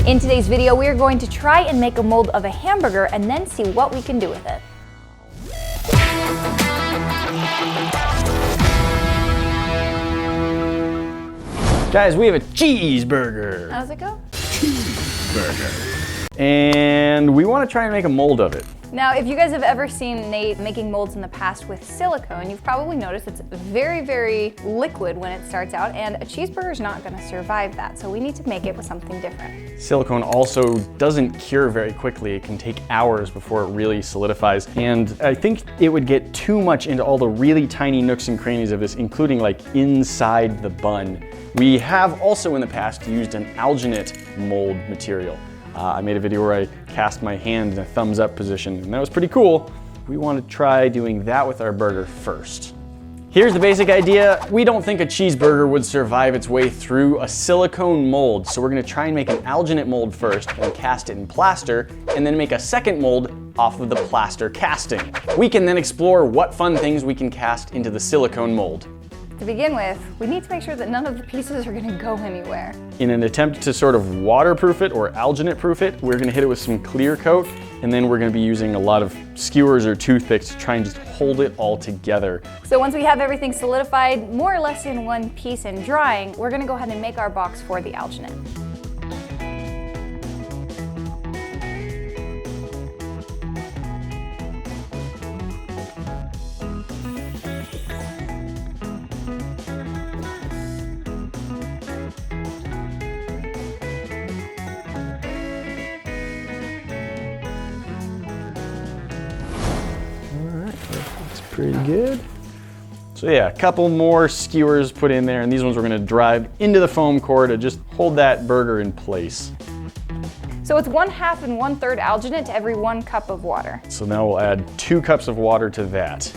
In today's video, we are going to try and make a mold of a hamburger and then see what we can do with it. Guys, we have a cheeseburger. How does it go? Cheeseburger. And we want to try and make a mold of it. Now, if you guys have ever seen Nate making molds in the past with silicone, you've probably noticed it's very, very liquid when it starts out, and a cheeseburger is not going to survive that, so we need to make it with something different. Silicone also doesn't cure very quickly. It can take hours before it really solidifies, and I think it would get too much into all the really tiny nooks and crannies of this, including like inside the bun. We have also in the past used an alginate mold material. I made a video where I cast my hand in a thumbs up position, and that was pretty cool. We want to try doing that with our burger first. Here's the basic idea. We don't think a cheeseburger would survive its way through a silicone mold, so we're going to try and make an alginate mold first and cast it in plaster, and then make a second mold off of the plaster casting. We can then explore what fun things we can cast into the silicone mold. To begin with, we need to make sure that none of the pieces are going to go anywhere. In an attempt to sort of waterproof it or alginate proof it, we're going to hit it with some clear coat, and then we're going to be using a lot of skewers or toothpicks to try and just hold it all together. So once we have everything solidified, more or less in one piece and drying, we're going to go ahead and make our box for the alginate. Pretty good. So yeah, a couple more skewers put in there, and these ones we're gonna drive into the foam core to just hold that burger in place. So it's 1/2 and 1/3 alginate to every 1 cup of water. So now we'll add 2 cups of water to that.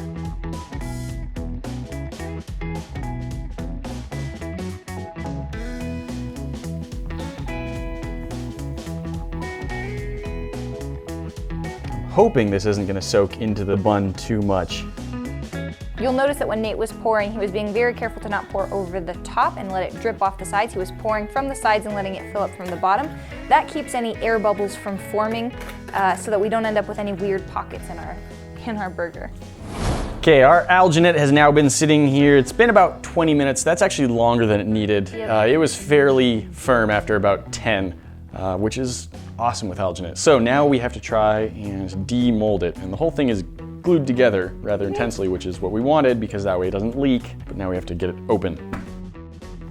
I'm hoping this isn't gonna soak into the bun too much. You'll notice that when Nate was pouring, he was being very careful to not pour over the top and let it drip off the sides. He was pouring from the sides and letting it fill up from the bottom. That keeps any air bubbles from forming so that we don't end up with any weird pockets in our burger. Okay, our alginate has now been sitting here. It's been about 20 minutes. That's actually longer than it needed. Yep. It was fairly firm after about 10, which is awesome with alginate. So now we have to try and demold it, and the whole thing is glued together rather intensely, which is what we wanted because that way it doesn't leak, but now we have to get it open.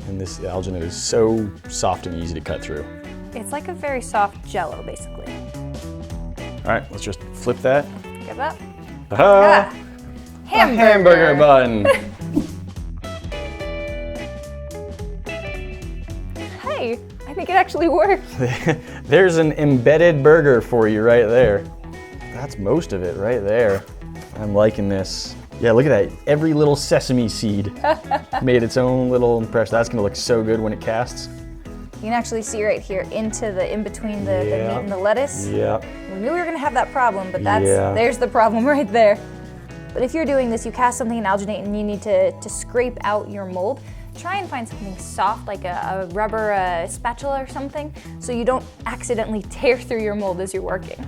And this alginate is so soft and easy to cut through. It's like a very soft jello, basically. All right, let's just flip that. Get that? Ah, hamburger bun. Hey, I think it actually worked. There's an embedded burger for you right there. That's most of it right there. I'm liking this. Yeah, look at that. Every little sesame seed made its own little impression. That's gonna look so good when it casts. You can actually see right here in between the meat and the lettuce. Yeah. We knew we were gonna have that problem, but there's the problem right there. But if you're doing this, you cast something in alginate and you need to scrape out your mold, try and find something soft like a rubber spatula or something so you don't accidentally tear through your mold as you're working.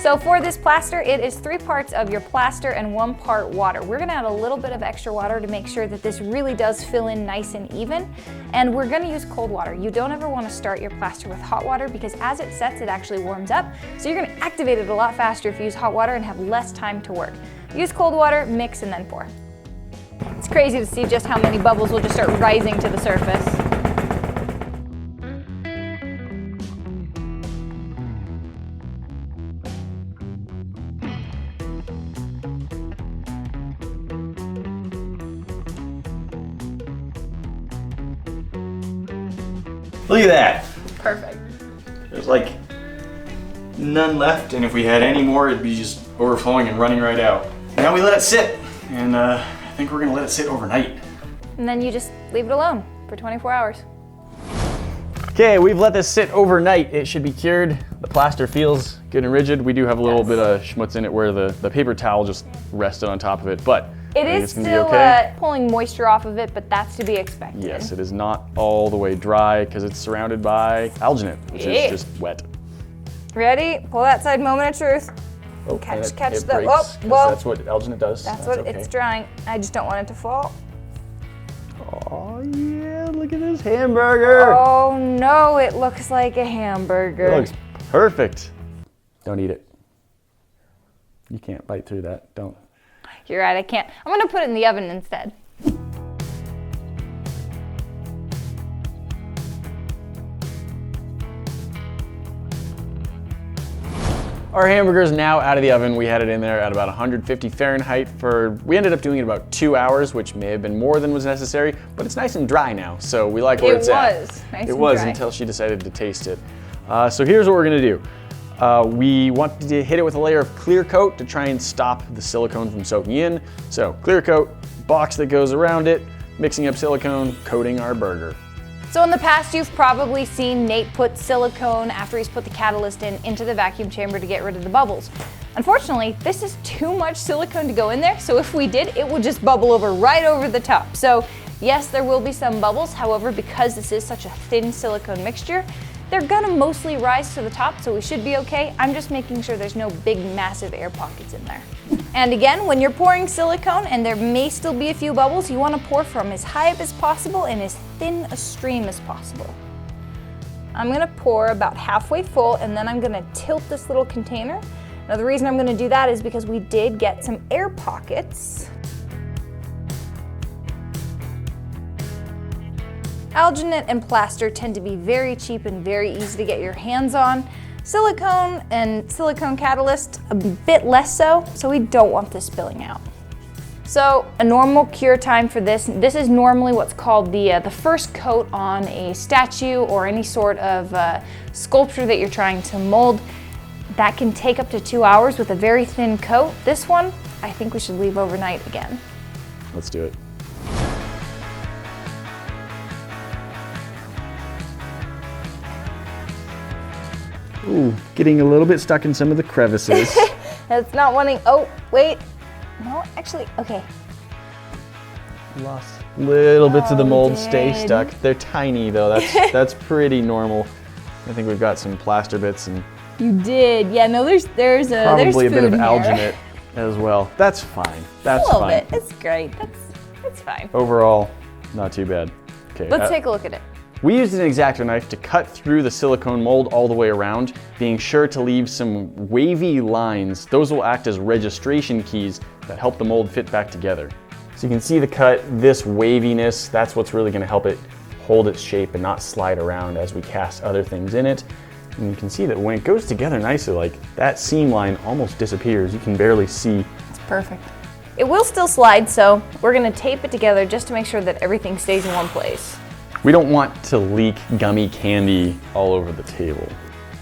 So for this plaster, it is 3 parts of your plaster and 1 part water. We're gonna add a little bit of extra water to make sure that this really does fill in nice and even. And we're gonna use cold water. You don't ever wanna start your plaster with hot water because as it sets, it actually warms up. So you're gonna activate it a lot faster if you use hot water and have less time to work. Use cold water, mix, and then pour. It's crazy to see just how many bubbles will just start rising to the surface. Look at that. Perfect. There's like none left, and if we had any more, it'd be just overflowing and running right out. Now we let it sit, and I think we're gonna let it sit overnight. And then you just leave it alone for 24 hours. Okay, we've let this sit overnight. It should be cured. The plaster feels good and rigid. We do have a little bit of schmutz in it where the paper towel just rested on top of it, but it is still okay. Pulling moisture off of it, but that's to be expected. Yes, it is not all the way dry because it's surrounded by alginate, which is just wet. Ready? Pull that side, moment of truth. Oh, catch it the, breaks, oh, whoa. That's what alginate does. That's what okay. it's drying. I just don't want it to fall. Oh yeah, look at this hamburger. Oh no, it looks like a hamburger. It looks perfect. Don't eat it. You can't bite through that, don't. You're right, I can't. I'm gonna put it in the oven instead. Our hamburger is now out of the oven. We had it in there at about 150 Fahrenheit we ended up doing it about 2 hours, which may have been more than was necessary, but it's nice and dry now, so we like where it's at. It was dry. Until she decided to taste it. So here's what we're gonna do. We want to hit it with a layer of clear coat to try and stop the silicone from soaking in. So clear coat, box that goes around it, mixing up silicone, coating our burger. So in the past, you've probably seen Nate put silicone after he's put the catalyst into the vacuum chamber to get rid of the bubbles. Unfortunately, this is too much silicone to go in there, so if we did, it would just bubble over right over the top. So yes, there will be some bubbles. However, because this is such a thin silicone mixture, they're gonna mostly rise to the top, so we should be okay. I'm just making sure there's no big, massive air pockets in there. And again, when you're pouring silicone and there may still be a few bubbles, you wanna pour from as high up as possible and as thin a stream as possible. I'm gonna pour about halfway full and then I'm gonna tilt this little container. Now the reason I'm gonna do that is because we did get some air pockets. Alginate and plaster tend to be very cheap and very easy to get your hands on. Silicone and silicone catalyst, a bit less so we don't want this spilling out. So a normal cure time for this is normally what's called the first coat on a statue or any sort of sculpture that you're trying to mold. That can take up to 2 hours with a very thin coat. This one, I think we should leave overnight again. Let's do it. Ooh, getting a little bit stuck in some of the crevices. That's not wanting, oh, wait. No, actually, okay. Lost little bits of the mold dang. stay stuck. They're tiny though, that's pretty normal. I think we've got some plaster bits and you did, yeah, no, there's probably a bit of food alginate as well. That's fine, that's a little fine. bit, it's great, that's fine. Overall, not too bad. Okay, Let's take a look at it. We used an X-Acto knife to cut through the silicone mold all the way around, being sure to leave some wavy lines. Those will act as registration keys that help the mold fit back together. So you can see the cut, this waviness, that's what's really gonna help it hold its shape and not slide around as we cast other things in it. And you can see that when it goes together nicely, like that seam line almost disappears. You can barely see. It's perfect. It will still slide, so we're gonna tape it together just to make sure that everything stays in one place. We don't want to leak gummy candy all over the table.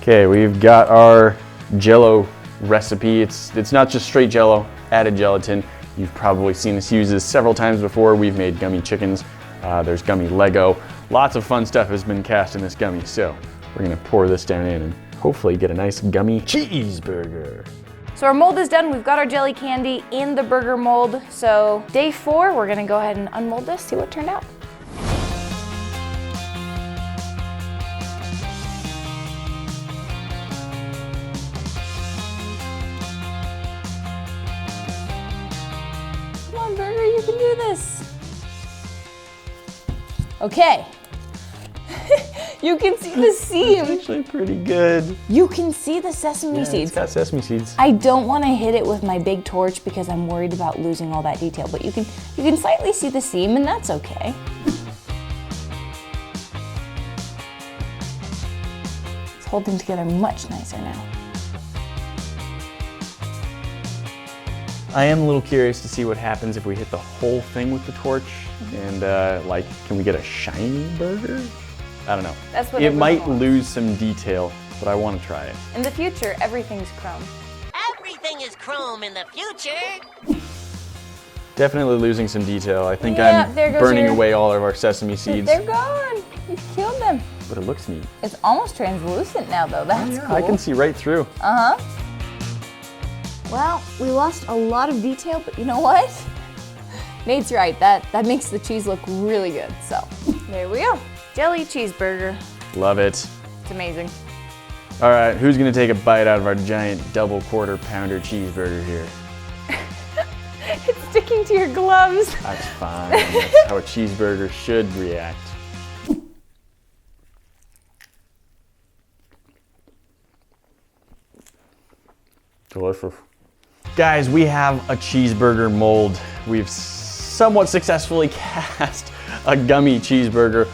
Okay, we've got our Jell-O recipe. It's not just straight Jell-O, added gelatin. You've probably seen us use this several times before. We've made gummy chickens. There's gummy Lego. Lots of fun stuff has been cast in this gummy. So we're gonna pour this down in and hopefully get a nice gummy cheeseburger. So our mold is done. We've got our jelly candy in the burger mold. So day 4, we're gonna go ahead and unmold this, see what turned out. Come on, burger, you can do this. Okay. You can see the seam. It's actually pretty good. You can see the sesame seeds. It's got sesame seeds. I don't want to hit it with my big torch because I'm worried about losing all that detail, but you can slightly see the seam and that's okay. It's holding together much nicer now. I am a little curious to see what happens if we hit the whole thing with the torch and can we get a shiny burger? I don't know. That's what it might wants. lose some detail, but I want to try it. In the future, everything's chrome. Everything is chrome in the future. Definitely losing some detail. I think Yeah, I'm there goes burning your- away all of our sesame seeds. They're gone. You killed them. but it looks neat. It's almost translucent now though, that's cool. I can see right through. Well, we lost a lot of detail, but you know what? Nate's right, that makes the cheese look really good. So, there we go. Jelly cheeseburger. Love it. It's amazing. All right, who's gonna take a bite out of our giant double quarter-pounder cheeseburger here? It's sticking to your gloves. That's fine. That's how a cheeseburger should react. Delicious. Guys, we have a cheeseburger mold. We've somewhat successfully cast a gummy cheeseburger.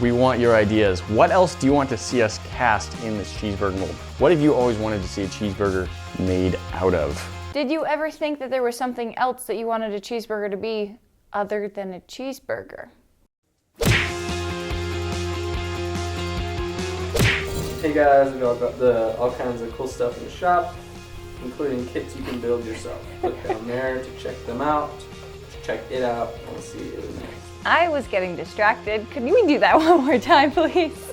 We want your ideas. What else do you want to see us cast in this cheeseburger mold? What have you always wanted to see a cheeseburger made out of? Did you ever think that there was something else that you wanted a cheeseburger to be other than a cheeseburger? Hey guys, we got all kinds of cool stuff in the shop, including kits you can build yourself. Click down there to check them out, check it out, and see it next. I was getting distracted. Could we do that one more time, please?